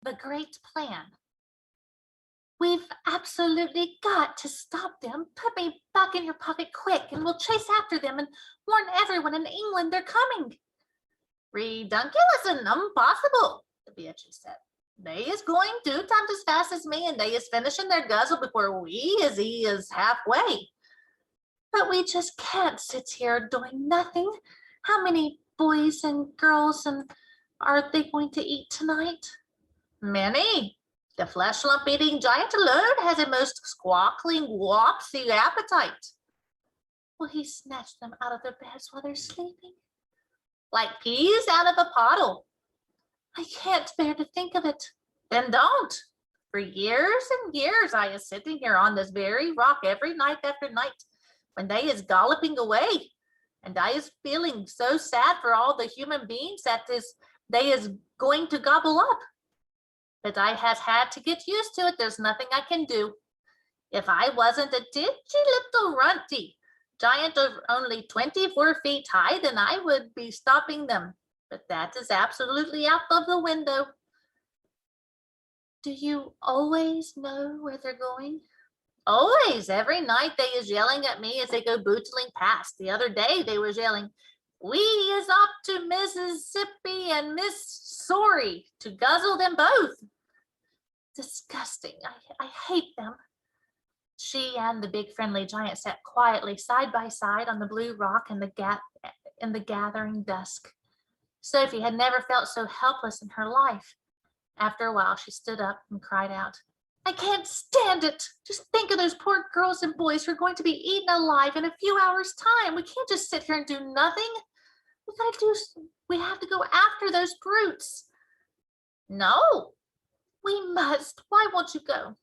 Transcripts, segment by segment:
a great plan. We've absolutely got to stop them. Put me back in your pocket quick, and we'll chase after them and warn everyone in England they're coming. Redunculous and impossible, the BFG said. They is going 2 times as fast as me, and they is finishing their guzzle before we is halfway. But we just can't sit here doing nothing. How many boys and girls and are they going to eat tonight? Many. The flesh lump eating giant alone has a most squawkling, wopsy appetite. Will he snatch them out of their beds while they're sleeping? Like peas out of a pottle. I can't bear to think of it. Then don't. For years and years I is sitting here on this very rock every night after night when they is galloping away. And I is feeling so sad for all the human beings that they is going to gobble up. But I has had to get used to it. There's nothing I can do. If I wasn't a titchy little runty giant of only 24 feet high, then I would be stopping them. But that is absolutely out of the window. Do you always know where they're going? Always. Every night they is yelling at me as they go bootling past. The other day they was yelling, "We is off to Mississippi and Miss Sorry to guzzle them both." Disgusting. I hate them. She and the big friendly giant sat quietly side by side on the blue rock in the gathering dusk. Sophie had never felt so helpless in her life. After a while, she stood up and cried out, "I can't stand it. Just think of those poor girls and boys who are going to be eaten alive in a few hours' time. We can't just sit here and do nothing. We have to go after those brutes." "No, we must. Why won't you go?"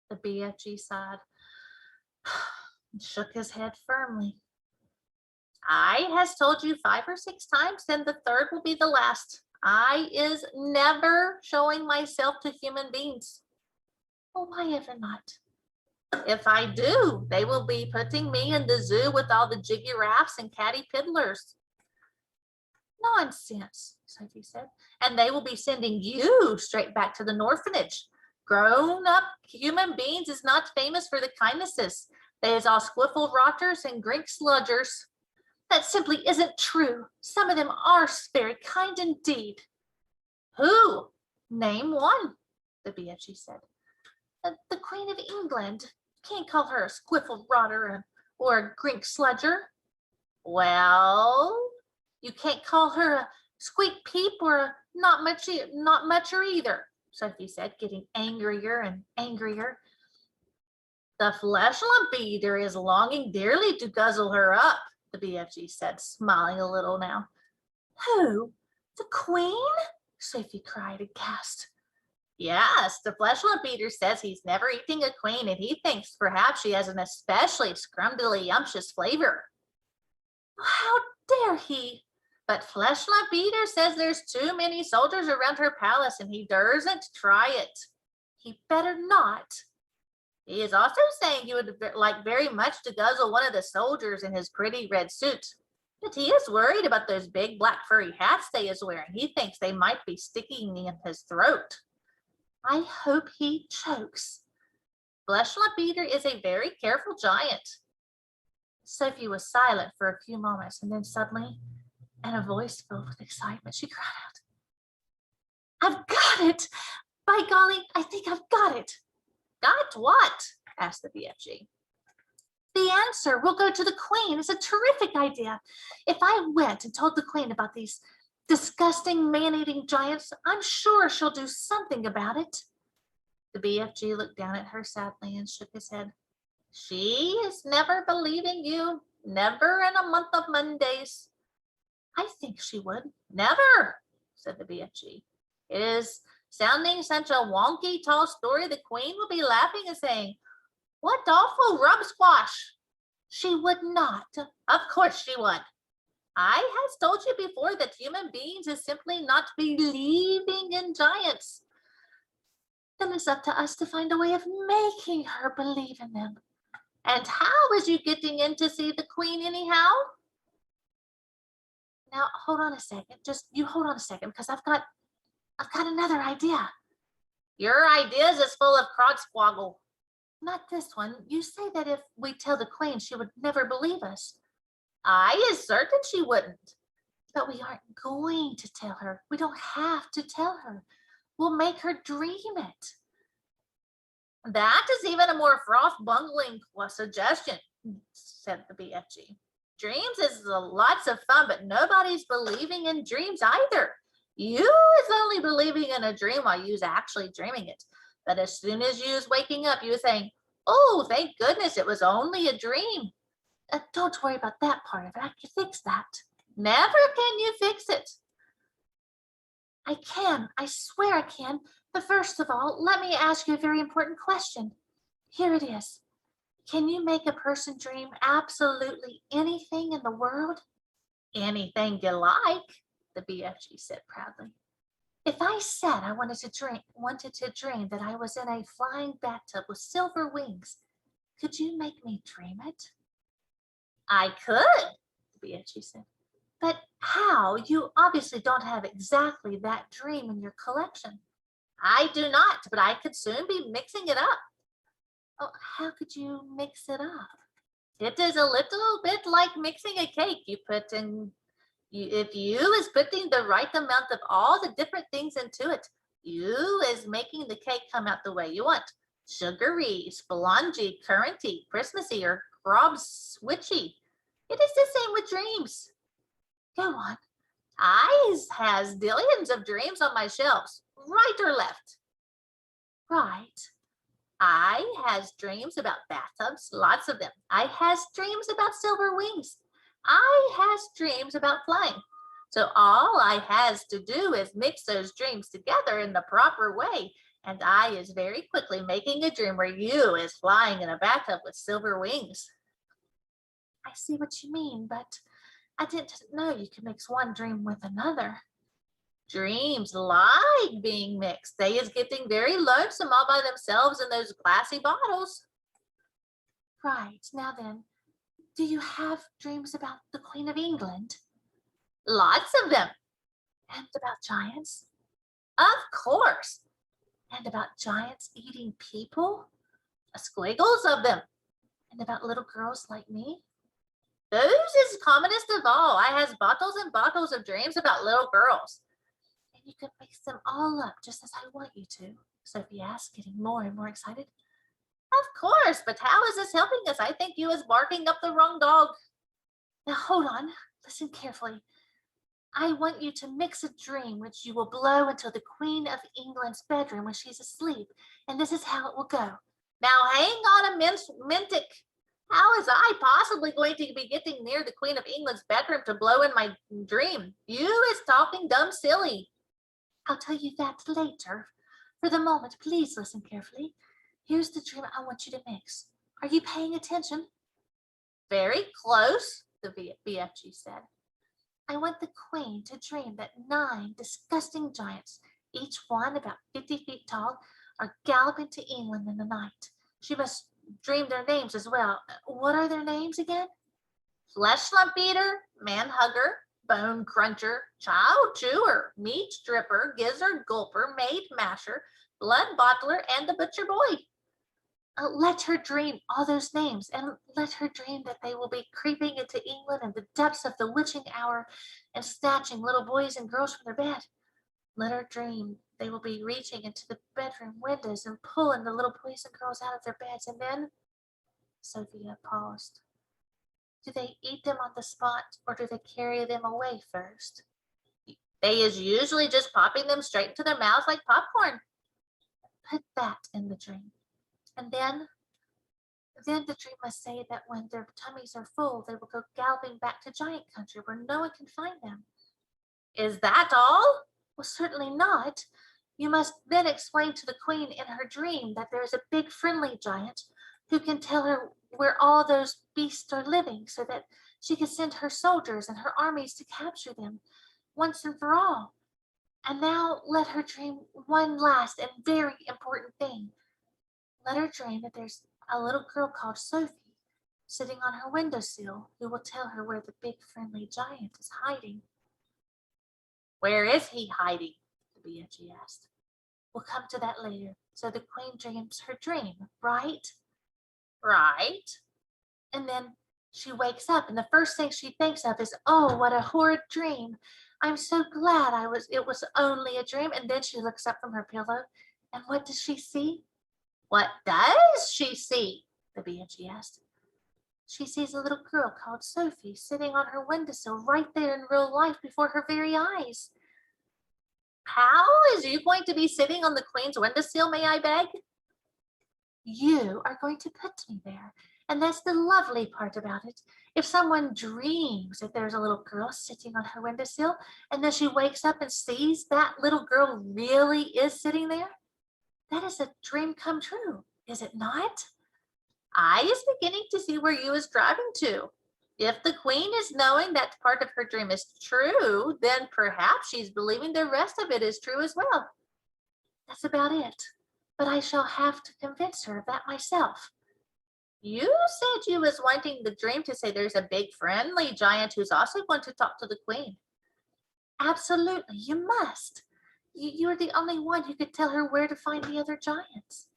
The BFG sighed and shook his head firmly. "I has told you 5 or 6 times, then the third will be the last. I is never showing myself to human beings." "Well, why ever not?" "If I do, they will be putting me in the zoo with all the giraffes and catty piddlers." "Nonsense," Sophie said. "And they will be sending you straight back to the orphanage. Grown-up human beings is not famous for the kindnesses. They is all squiffle rotters and grink sludgers." "That simply isn't true. Some of them are very kind indeed." "Who? Name one," the BFG said. The Queen of England. Can't call her a squiffle rotter or a grink sludger." "Well, you can't call her a squeak peep or a not mucher either," Sophie said, getting angrier and angrier. "The flesh lump eater is longing dearly to guzzle her up," the BFG said, smiling a little now. "Who? The Queen?" Sophie cried aghast. "Yes, the flesh lump eater says he's never eating a queen, and he thinks perhaps she has an especially scrumdily umptious flavor." "How dare he?" "But flesh lump eater says there's too many soldiers around her palace, and he daresn't try it." "He better not." "He is also saying he would like very much to guzzle one of the soldiers in his pretty red suit. But he is worried about those big black furry hats they is wearing. He thinks they might be sticking in his throat." "I hope he chokes." "Flesh lump eater is a very careful giant." Sophie was silent for a few moments, and then suddenly, in a voice filled with excitement, she cried out, "I've got it! By golly, I think I've got it." "Got what?" asked the BFG. "The answer. We'll go to the Queen. It's a terrific idea. If I went and told the Queen about these disgusting man-eating giants, I'm sure she'll do something about it." The BFG looked down at her sadly and shook his head. "She is never believing you. Never in a month of Mondays." "I think she would." "Never," said the BFG. "It is sounding such a wonky tall story, the Queen will be laughing and saying, 'What awful rub squash!'" "She would not." "Of course she would. I has told you before that human beings is simply not believing in giants." "Then it's up to us to find a way of making her believe in them." "And how is you getting in to see the Queen anyhow?" "Now hold on a second. Just you hold on a second, because I've got another idea." Your ideas is full of crodsquoggle. Not this one. You say that if we tell the queen, she would never believe us. I is certain she wouldn't. But we aren't going to tell her. We don't have to tell her. We'll make her dream it. That is even a more froth-bungling suggestion, said the BFG. Dreams is lots of fun, but nobody's believing in dreams either. You is only believing in a dream while you's actually dreaming it. But as soon as you's waking up, you're saying, oh, thank goodness it was only a dream. Don't worry about that part of it. I can fix that. Never can you fix it. I can. I swear I can. But first of all, let me ask you a very important question. Here it is. Can you make a person dream absolutely anything in the world? Anything you like, the BFG said proudly. If I said I wanted to dream that I was in a flying bathtub with silver wings, could you make me dream it? I could, the BFG said. But how? You obviously don't have exactly that dream in your collection. I do not, but I could soon be mixing it up. Oh, how could you mix it up? It is a little bit like mixing a cake. If you is putting the right amount of all the different things into it, you is making the cake come out the way you want. Sugary, spongy, curranty, Christmassy, or grob switchy. It is the same with dreams. Go on. I has billions of dreams on my shelves, right or left? Right. I has dreams about bathtubs, lots of them. I has dreams about silver wings. I has dreams about flying. So all I has to do is mix those dreams together in the proper way, and I is very quickly making a dream where you is flying in a bathtub with silver wings. I see what you mean, but I didn't know you could mix one dream with another. Dreams like being mixed. They is getting very lonesome all by themselves in those glassy bottles. Right, now then, do you have dreams about the Queen of England? Lots of them. And about giants? Of course. And about giants eating people? Squiggles of them. And about little girls like me? Those is commonest of all. I has bottles and bottles of dreams about little girls. And you can mix them all up just as I want you to, Sophie asked, getting more and more excited. Of course, but how is this helping us? I think you is barking up the wrong dog. Now hold on, listen carefully. I want you to mix a dream which you will blow into the Queen of England's bedroom when she's asleep, and this is how it will go. Now hang on a minute. How is I possibly going to be getting near the Queen of England's bedroom to blow in my dream? You is talking dumb silly. I'll tell you that later. For the moment, please listen carefully. Here's the dream I want you to mix. Are you paying attention? Very close, the BFG said. I want the Queen to dream that 9 disgusting giants, each one about 50 feet tall, are galloping to England in the night. She must dream their names as well. What are their names again? Flesh lump eater, man hugger, bone cruncher, child chewer, meat stripper, gizzard gulper, maid masher, blood bottler, and the butcher boy. Let her dream all those names, and let her dream that they will be creeping into England in the depths of the witching hour and snatching little boys and girls from their bed. Let her dream they will be reaching into the bedroom windows and pulling the little boys and girls out of their beds, and then Sophia paused. Do they eat them on the spot, or do they carry them away first? They is usually just popping them straight into their mouths like popcorn. Put that in the dream. And then the dream must say that when their tummies are full, they will go galloping back to giant country where no one can find them. Is that all? Well, certainly not. You must then explain to the Queen in her dream that there is a big friendly giant who can tell her where all those beasts are living so that she can send her soldiers and her armies to capture them once and for all. And now let her dream one last and very important thing. Let her dream that there's a little girl called Sophie sitting on her windowsill who will tell her where the big friendly giant is hiding. Where is he hiding? The BFG asked. We'll come to that later. So the queen dreams her dream, right? Right. And then she wakes up and the first thing she thinks of is, oh, what a horrid dream. I'm so glad it was only a dream. And then she looks up from her pillow and what does she see? What does she see? The BFG asked. She sees a little girl called Sophie sitting on her windowsill right there in real life before her very eyes. How is you going to be sitting on the queen's windowsill, may I beg? You are going to put me there. And that's the lovely part about it. If someone dreams that there's a little girl sitting on her windowsill, and then she wakes up and sees that little girl really is sitting there, that is a dream come true, is it not? I is beginning to see where you is driving to. If the queen is knowing that part of her dream is true, then perhaps she's believing the rest of it is true as well. That's about it. But I shall have to convince her of that myself. You said you was wanting the dream to say there's a big friendly giant who's also going to talk to the queen. Absolutely, you must. You're the only one who could tell her where to find the other giants.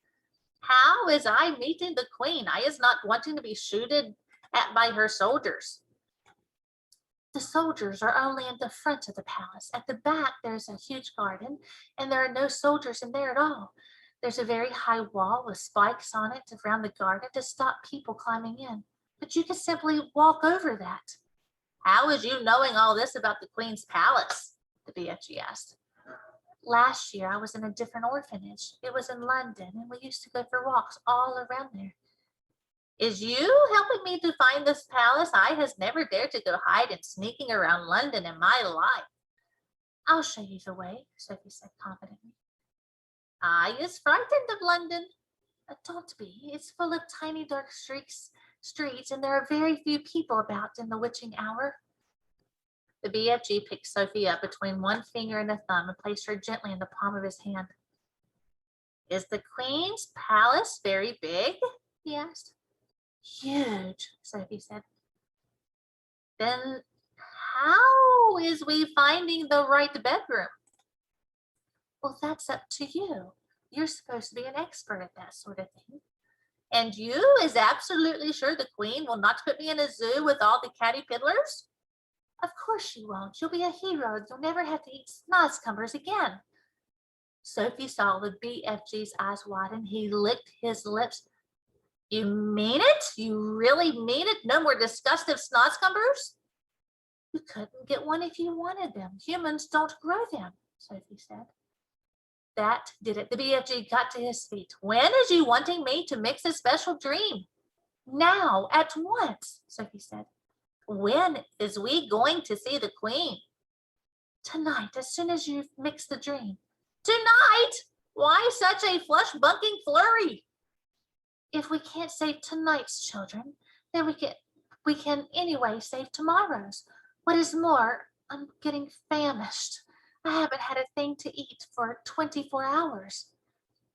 How is I meeting the queen? I is not wanting to be shooted at by her soldiers. The soldiers are only in the front of the palace. At the back, there's a huge garden, and there are no soldiers in there at all. There's a very high wall with spikes on it around the garden to stop people climbing in. But you can simply walk over that. How is you knowing all this about the queen's palace? The BFG asked. Last year, I was in a different orphanage. It was in London, and we used to go for walks all around there. Is you helping me to find this palace? I has never dared to go hide and sneaking around London in my life. I'll show you the way, Sophie said confidently. I is frightened of London. Don't be. It's full of tiny dark streets, and there are very few people about in the witching hour. The BFG picked Sophie up between one finger and a thumb and placed her gently in the palm of his hand. Is the queen's palace very big? He asked. Huge, Sophie said. Then how is we finding the right bedroom? Well, that's up to you. You're supposed to be an expert at that sort of thing. And you is absolutely sure the queen will not put me in a zoo with all the caterpillars? Of course she won't. You'll be a hero. You'll never have to eat snozzcumbers again. Sophie saw the BFG's eyes widen. He licked his lips. You mean it? You really mean it? No more disgusting snozzcumbers? You couldn't get one if you wanted them. Humans don't grow them, Sophie said. That did it. The BFG got to his feet. When is you wanting me to mix a special dream? Now, at once, Sophie said. When is we going to see the queen? Tonight, as soon as you've mixed the dream. Tonight? Why such a flush-bunking flurry? If we can't save tonight's children, then we can anyway save tomorrow's. What is more, I'm getting famished. I haven't had a thing to eat for 24 hours.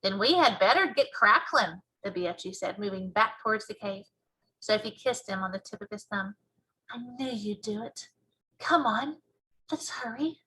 Then we had better get crackling, the BFG said, moving back towards the cave. Sophie kissed him on the tip of his thumb. I knew you'd do it. Come on, let's hurry.